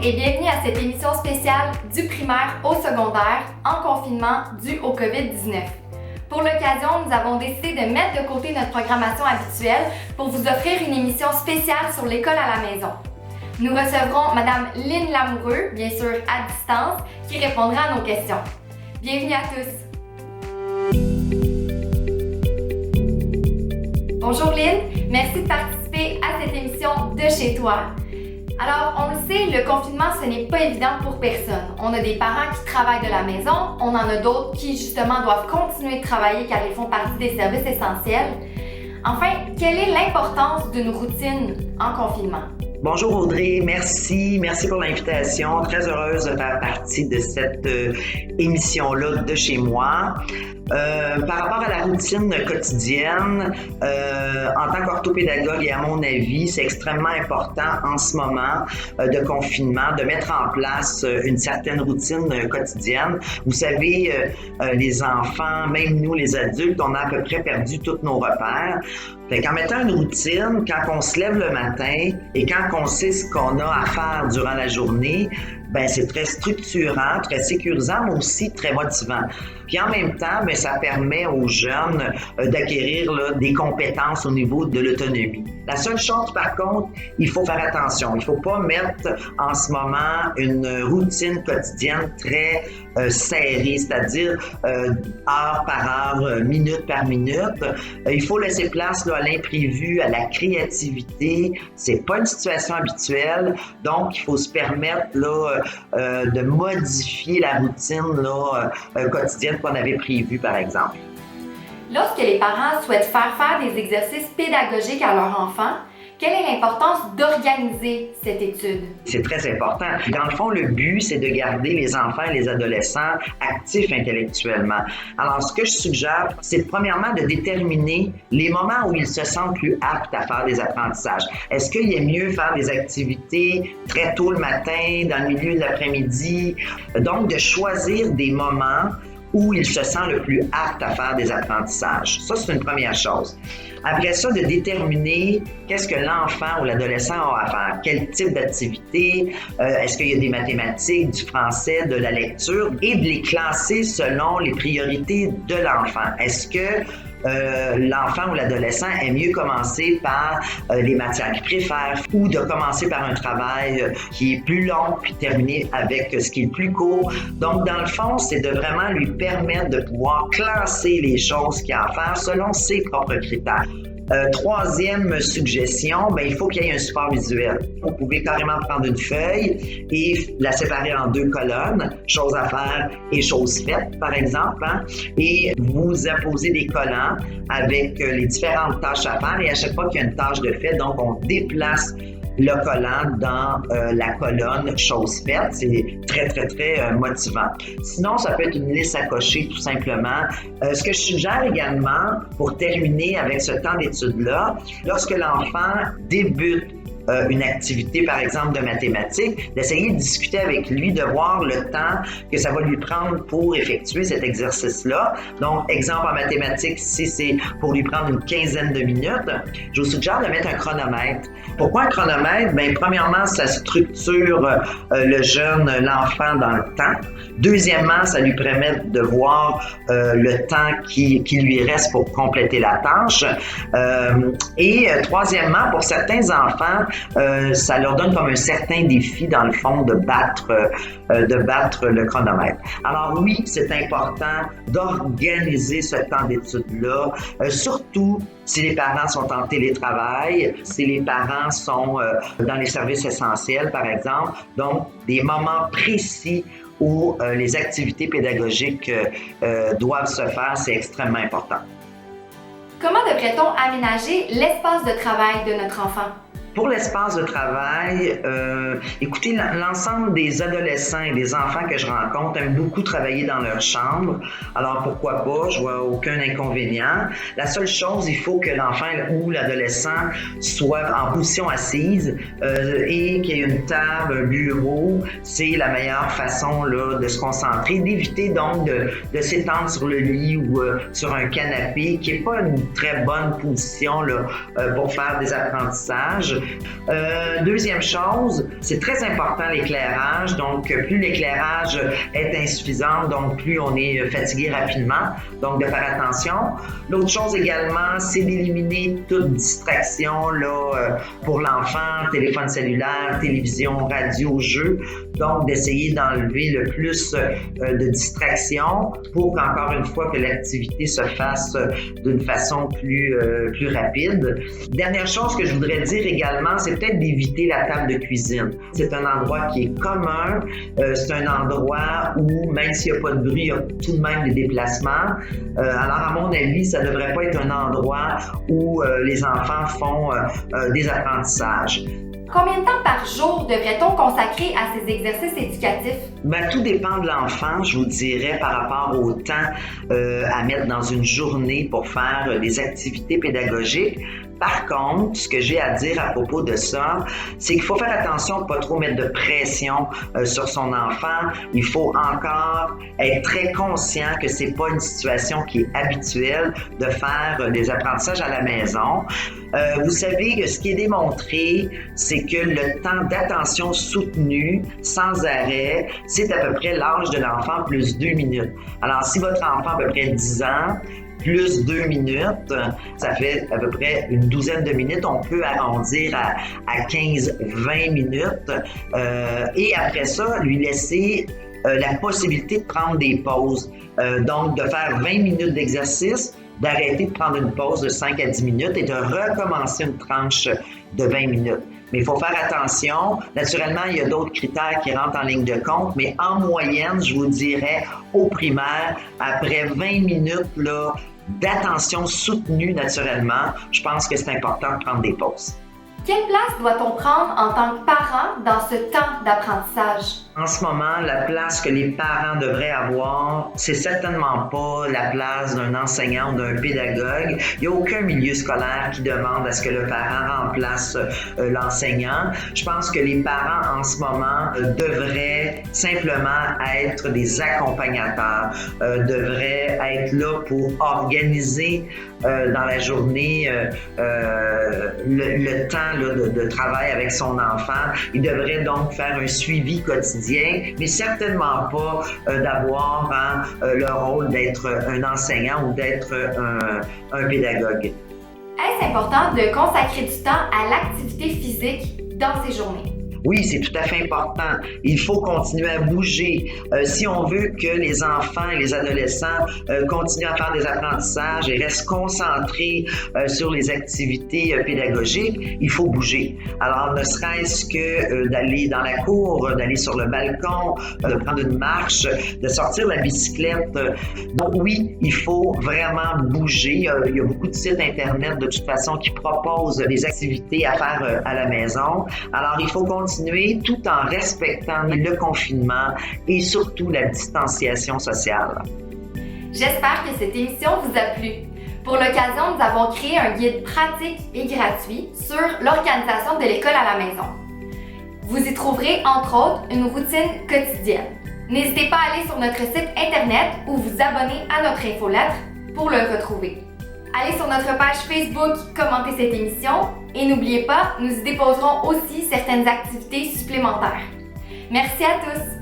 et bienvenue à cette émission spéciale du primaire au secondaire en confinement dû au COVID-19. Pour l'occasion, nous avons décidé de mettre de côté notre programmation habituelle pour vous offrir une émission spéciale sur l'école à la maison. Nous recevrons Madame Lynn Lamoureux, bien sûr à distance, qui répondra à nos questions. Bienvenue à tous! Bonjour Lynn, merci de participer à cette émission de chez toi. Alors, on le sait, le confinement, ce n'est pas évident pour personne. On a des parents qui travaillent de la maison, on en a d'autres qui, justement, doivent continuer de travailler car ils font partie des services essentiels. Enfin, quelle est l'importance d'une routine en confinement? Bonjour Audrey, merci pour l'invitation. Très heureuse de faire partie de cette émission-là de chez moi. Par rapport à la routine quotidienne, en tant qu'orthopédagogue et à mon avis, c'est extrêmement important en ce moment de confinement de mettre en place une certaine routine quotidienne. Vous savez, les enfants, même nous les adultes, on a à peu près perdu tous nos repères. Fait qu'en mettant une routine, quand on se lève le matin et quand on sait ce qu'on a à faire durant la journée, ben c'est très structurant, très sécurisant, mais aussi très motivant. Puis en même temps, ben ça permet aux jeunes d'acquérir des compétences au niveau de l'autonomie. La seule chose, par contre, il faut faire attention. Il ne faut pas mettre en ce moment une routine quotidienne très serrée, c'est-à-dire heure par heure, minute par minute. Il faut laisser place à l'imprévu, à la créativité. C'est pas une situation habituelle, donc il faut se permettre de modifier la routine quotidienne qu'on avait prévue, par exemple. Lorsque les parents souhaitent faire des exercices pédagogiques à leurs enfants, quelle est l'importance d'organiser cette étude? C'est très important. Dans le fond, le but, c'est de garder les enfants et les adolescents actifs intellectuellement. Alors, ce que je suggère, c'est premièrement de déterminer les moments où ils se sentent plus aptes à faire des apprentissages. Est-ce qu'il est mieux faire des activités très tôt le matin, dans le milieu de l'après-midi? Donc, de choisir des moments où il se sent le plus apte à faire des apprentissages. Ça, c'est une première chose. Après ça, de déterminer qu'est-ce que l'enfant ou l'adolescent a à faire, quel type d'activité, est-ce qu'il y a des mathématiques, du français, de la lecture, et de les classer selon les priorités de l'enfant. Est-ce que l'enfant ou l'adolescent aime mieux commencer par les matières qu'il préfère ou de commencer par un travail qui est plus long puis terminer avec ce qui est plus court. Donc, dans le fond, c'est de vraiment lui permettre de pouvoir classer les choses qu'il a à faire selon ses propres critères. Troisième suggestion, il faut qu'il y ait un support visuel. Vous pouvez carrément prendre une feuille et la séparer en 2 colonnes, choses à faire et choses faites, par exemple, et vous apposez des collants avec les différentes tâches à faire et à chaque fois qu'il y a une tâche de fait, donc on déplace le collant dans la colonne « Choses faites ». C'est très, très, très motivant. Sinon, ça peut être une liste à cocher, tout simplement. Ce que je suggère également, pour terminer avec ce temps d'étude-là, lorsque l'enfant débute une activité, par exemple, de mathématiques, d'essayer de discuter avec lui, de voir le temps que ça va lui prendre pour effectuer cet exercice-là. Donc, exemple en mathématiques, si c'est pour lui prendre une quinzaine de minutes, je vous suggère de mettre un chronomètre. Pourquoi un chronomètre? Premièrement, ça structure le jeune, l'enfant dans le temps. Deuxièmement, ça lui permet de voir le temps qui lui reste pour compléter la tâche. Et troisièmement, pour certains enfants, ça leur donne comme un certain défi, dans le fond, de battre le chronomètre. Alors oui, c'est important d'organiser ce temps d'étude-là, surtout si les parents sont en télétravail, si les parents sont dans les services essentiels, par exemple. Donc, des moments précis où les activités pédagogiques doivent se faire, c'est extrêmement important. Comment devrait-on aménager l'espace de travail de notre enfant? Pour l'espace de travail, écoutez, l'ensemble des adolescents et des enfants que je rencontre aiment beaucoup travailler dans leur chambre. Alors, pourquoi pas? Je vois aucun inconvénient. La seule chose, il faut que l'enfant ou l'adolescent soit en position assise et qu'il y ait une table, un bureau. C'est la meilleure façon de se concentrer, d'éviter donc de s'étendre sur le lit ou sur un canapé, qui n'est pas une très bonne position pour faire des apprentissages. Deuxième chose, c'est très important l'éclairage. Donc, plus l'éclairage est insuffisant, donc plus on est fatigué rapidement. Donc, de faire attention. L'autre chose également, c'est d'éliminer toute distraction là, pour l'enfant, téléphone cellulaire, télévision, radio, jeu. Donc, d'essayer d'enlever le plus de distractions pour qu'encore une fois que l'activité se fasse d'une façon plus rapide. Dernière chose que je voudrais dire également, c'est peut-être d'éviter la table de cuisine. C'est un endroit qui est commun. C'est un endroit où, même s'il n'y a pas de bruit, il y a tout de même des déplacements. Alors, à mon avis, ça ne devrait pas être un endroit où les enfants font des apprentissages. Combien de temps par jour devrait-on consacrer à ces exercices éducatifs? Tout dépend de l'enfant, je vous dirais, par rapport au temps à mettre dans une journée pour faire des activités pédagogiques. Par contre, ce que j'ai à dire à propos de ça, c'est qu'il faut faire attention de ne pas trop mettre de pression sur son enfant. Il faut encore être très conscient que c'est pas une situation qui est habituelle de faire des apprentissages à la maison. Vous savez que ce qui est démontré, c'est que le temps d'attention soutenue, sans arrêt, c'est à peu près l'âge de l'enfant plus 2 minutes. Alors, si votre enfant a à peu près 10 ans, plus 2 minutes, ça fait à peu près une douzaine de minutes. On peut arrondir à 15-20 minutes. Et après ça, lui laisser la possibilité de prendre des pauses. Donc, de faire 20 minutes d'exercice, d'arrêter de prendre une pause de 5 à 10 minutes et de recommencer une tranche de 20 minutes. Mais il faut faire attention. Naturellement, il y a d'autres critères qui rentrent en ligne de compte, mais en moyenne, je vous dirais, au primaire, après 20 minutes là, d'attention soutenue naturellement, je pense que c'est important de prendre des pauses. Quelle place doit-on prendre en tant que parent dans ce temps d'apprentissage? En ce moment, la place que les parents devraient avoir, c'est certainement pas la place d'un enseignant ou d'un pédagogue. Il n'y a aucun milieu scolaire qui demande à ce que le parent remplace l'enseignant. Je pense que les parents, en ce moment, devraient simplement être des accompagnateurs, devraient être là pour organiser dans la journée le temps là, de travail avec son enfant. Il devrait donc faire un suivi quotidien, mais certainement pas d'avoir le rôle d'être un enseignant ou d'être un pédagogue. Est-ce important de consacrer du temps à l'activité physique dans ces journées? Oui, c'est tout à fait important. Il faut continuer à bouger. Si on veut que les enfants et les adolescents continuent à faire des apprentissages et restent concentrés sur les activités pédagogiques, il faut bouger. Alors, ne serait-ce que d'aller dans la cour, d'aller sur le balcon, de prendre une marche, de sortir la bicyclette. Donc oui, il faut vraiment bouger. Il y a beaucoup de sites Internet, de toute façon, qui proposent des activités à faire à la maison. Alors, il faut continuer tout en respectant le confinement et surtout la distanciation sociale. J'espère que cette émission vous a plu. Pour l'occasion, nous avons créé un guide pratique et gratuit sur l'organisation de l'école à la maison. Vous y trouverez, entre autres, une routine quotidienne. N'hésitez pas à aller sur notre site Internet ou vous abonner à notre infolettre pour le retrouver. Allez sur notre page Facebook, commentez cette émission et n'oubliez pas, nous y déposerons aussi certaines activités supplémentaires. Merci à tous!